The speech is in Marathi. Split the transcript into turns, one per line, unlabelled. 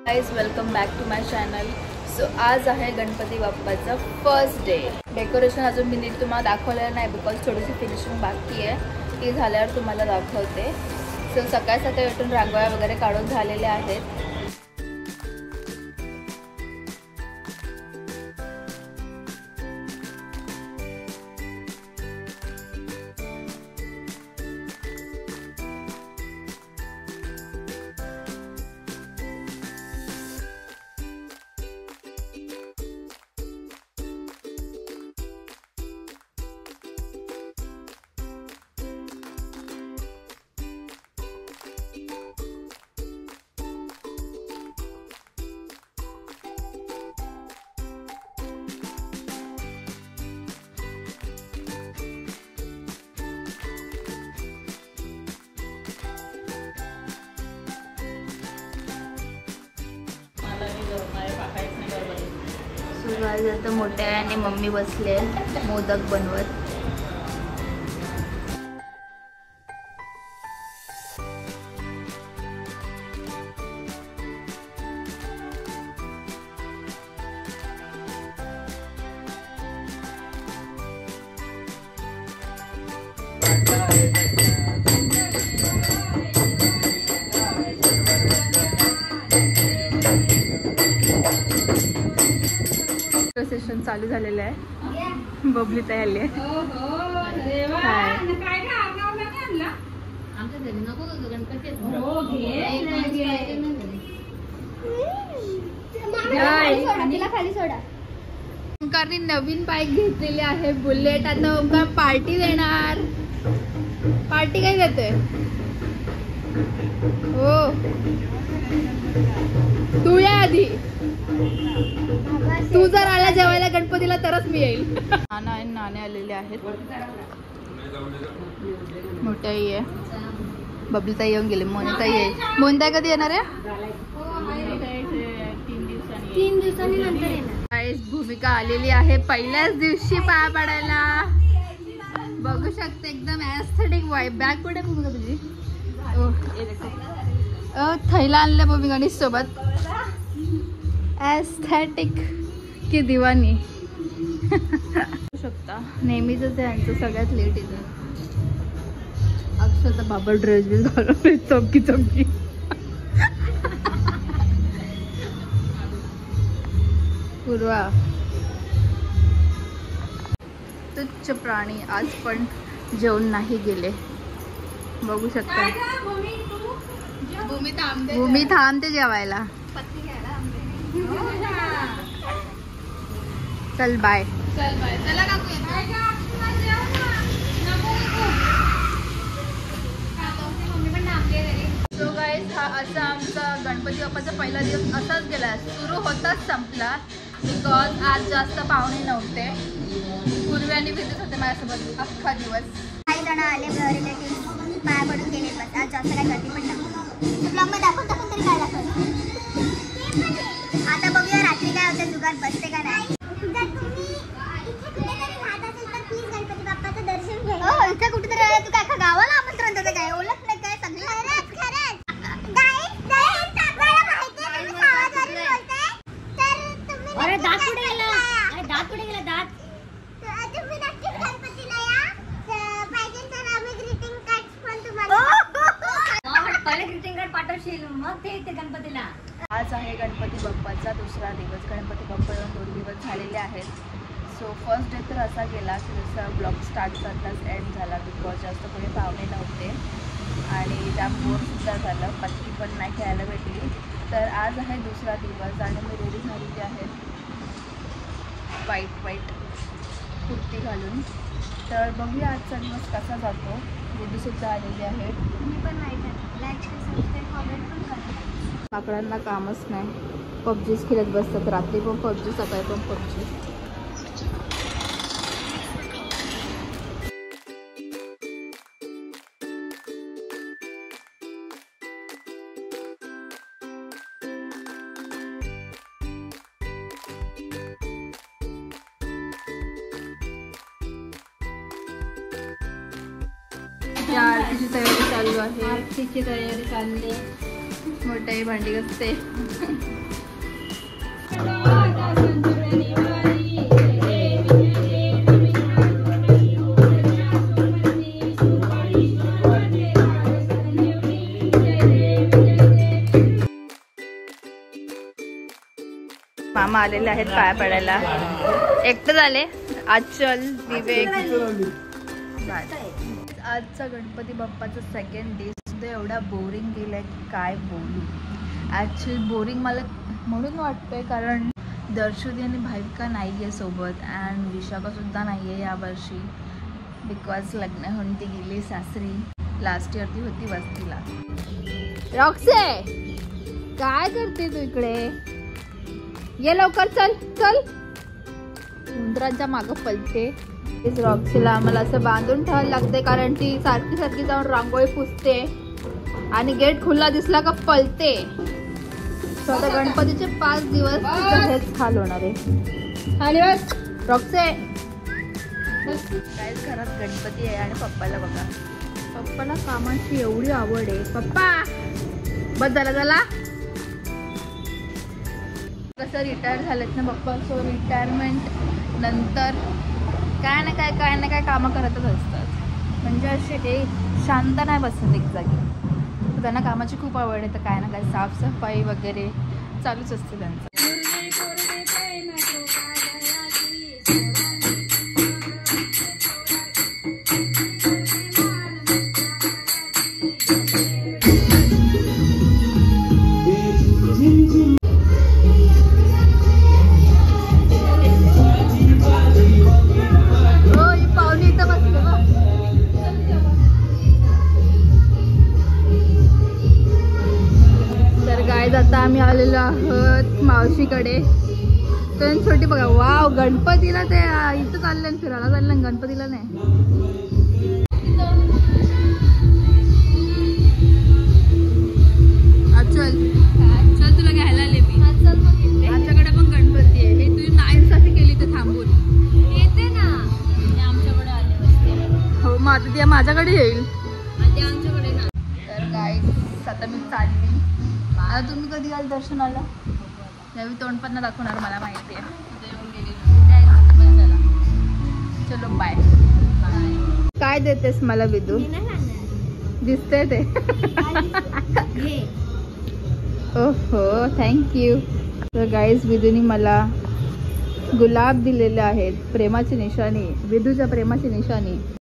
Guys welcome back to my channel. So आज आहे गणपती बाप्पाचा फर्स्ट डे। डेकोरेशन अजून मी नीट तुम्हाला दाखवलेलं नाही बिकॉज थोडीशी फिनिशिंग बाकी आहे, ती झाल्यावर तुम्हाला दाखवते। सो सकाळी सकाळी उठून रांगोळ्या वगैरे काढून झालेल्या आहेत। आता मोठ्या आणि मम्मी बसले मोदक बनवत। सेशन चालू झालेलं आहे। बबली तयार आहे। ओंकारने नवीन बाईक घेतलेली आहे बुलेट। आता ओंकार पार्टी देणार। पार्टी काय देतोय? हो तू या आधी, तू जर आला जेवायला गणपतीला तरच मी येईल। नाना आणि नाणे आलेले आहेत। मोठ्याही आहे, बबलीताई येऊन गेले, मोनिताई आहे। मोनिताई कधी येणार आहे? 3 दिवसांनी नंतर येणार। भूमिका आलेली आहे पहिल्याच दिवशी पाया पडायला। बघू शकते एकदम एस्थेटिक वाइब। बॅग कुठे भूमिका तुझी? थैला आणलं भूमिकानी सोबत। एस्थेटिक की दिवानी शकता। नेहमीच यांचं सगळ्यात लेट येतं। अक्षरशः बाबा ड्रेस बिल घालून चमकी चमकी। पूर्वा तुच्छ प्राणी आज पण जेवण नाही गेले, बघू शकता। भूमी थांबते जेवायला। चल बाय। चला काकू। सो गाइस हा असा आमचा गणपती बाप्पाचा पहिला दिवस असाच गेला। सुरू होताच संपला बिकॉज आज जास्त पाहुणे नव्हते। पूर्वी आणि विजित होते माझ्यासोबत अख्खा दिवस। काही जण आले रिलेटिव्ह, पाया पडून गेले बस। आज जास्त काय गर्दी पण नव्हती। ब्लॉग मध्ये दाखवून तरी काय दाखवलं। आता बघूया रात्री काय होतं, जुगार बसते का नाही। इथे कुठेतरी आहे, तू काय गावाला आमंत्रण देते काय? ओळख नाही काय सगळी? अरे दात कुठे गेला? अरे दात कुठे गेला? दात तुम्ही नक्कीच गणपतीला या। पाहिजे तर आम्ही ग्रीटिंग कार्ड्स पण तुम्हाला पहिले ग्रीटिंग कार्ड पाठवशील मग ते येते गणपतीला। आज आहे गणपती बाप्पाचा दुसरा दिवस। गणपती बाप्पा येऊन 2 दिवस झालेले आहेत। सो फर्स्ट डे तर असा गेला की जसं ब्लॉग स्टार्ट करताच एंड झाला बिकॉज जास्त कोणी पाहुणे नव्हते आणि त्या बोरसुद्धा झालं। पत्ती पण नाही खेळायला भेटली। तर आज आहे दुसरा दिवस आणि मी रेडी झालेली आहे वाईट कुर्ती घालून। तर बघूया आजचा दिवस कसा जातो। दीदीसुद्धा आलेली आहे। मी पण काकडांना कामच नाही, पबजीच खेळत बसतात। रात्री पण पबजी, सकाळी पण पबजी। आरतीची तयारी चालू आहे। आरतीची तयारी चालली आहे।
मोठे भांडी घासते. मामा आलेले आहेत पाया पडायला. एकटं झाले. आचल, विवेक. आजचा गणपती बाप्पाचा सेकंड डे सुद्धा एवढा बोरिंग गेलाय की काय बोलू. ॲक्च्युली बोरिंग मला म्हणून वाटतंय कारण दर्शुदी आणि भाविका नाही आहे सोबत अँड विशाखासुद्धा नाही आहे यावर्षी बिकॉज लग्न होऊन ती गेली सासरी. लास्ट इयर ती होती वस्तीला. रॉक्से काय करते तू इकडे? ये लवकर चल चल. उंदरांच्या मागं पलते. रॉक्सीला आम्हाला असं बांधून ठेवायला लागते कारण ती सारखी सारखी जाऊन रांगोळी पुसते आणि गेट खुला दिसला का पलते. आता गणपतीचे 5 दिवस हेच हाल होणार आहे. खाली बस रॉक्से. काहीच घरात गणपती आहे आणि पप्पाला बघा. पप्पाला कामाची एवढी आवड आहे. पप्पा बस झाला कसं रिटायर झालेत ना पप्पा. सो रिटायरमेंट नंतर काय ना काय कामं करतच असतात. म्हणजे असे हे शांत नाही बसत एक जागी. त्यांना कामाची खूप आवड आहे तर काय ना काय साफसफाई वगैरे चालूच असते त्यांचं. आता आम्ही आलेलो आहोत मावशीकडे. तर छोटी बघा वाव गणपतीला ते इथं चाललं फिरायला चाललं गणपतीला नाही. चल चल तुला घ्यायला आले मी. आमच्याकडे पण गणपती आहे. हे तुझी नाईनसाठी केली तर थांबून
येते ना आमच्याकडे आले.
हो मग आता ती माझ्याकडे येईल.
आमच्याकडे ना.
तर काय आता मी चालली. आता तुम्ही कधी याल दर्शनाला? त्यावेळी तोंड पण दाखवणार मला माहिती आहे. चलो बाय. काय देतेस मला विदू? दिसते ते. ओहो थँक्यू. तर गाईज विदूनी मला गुलाब दिलेले आहेत. प्रेमाची निशाणी. विदूच्या प्रेमाची निशाणी.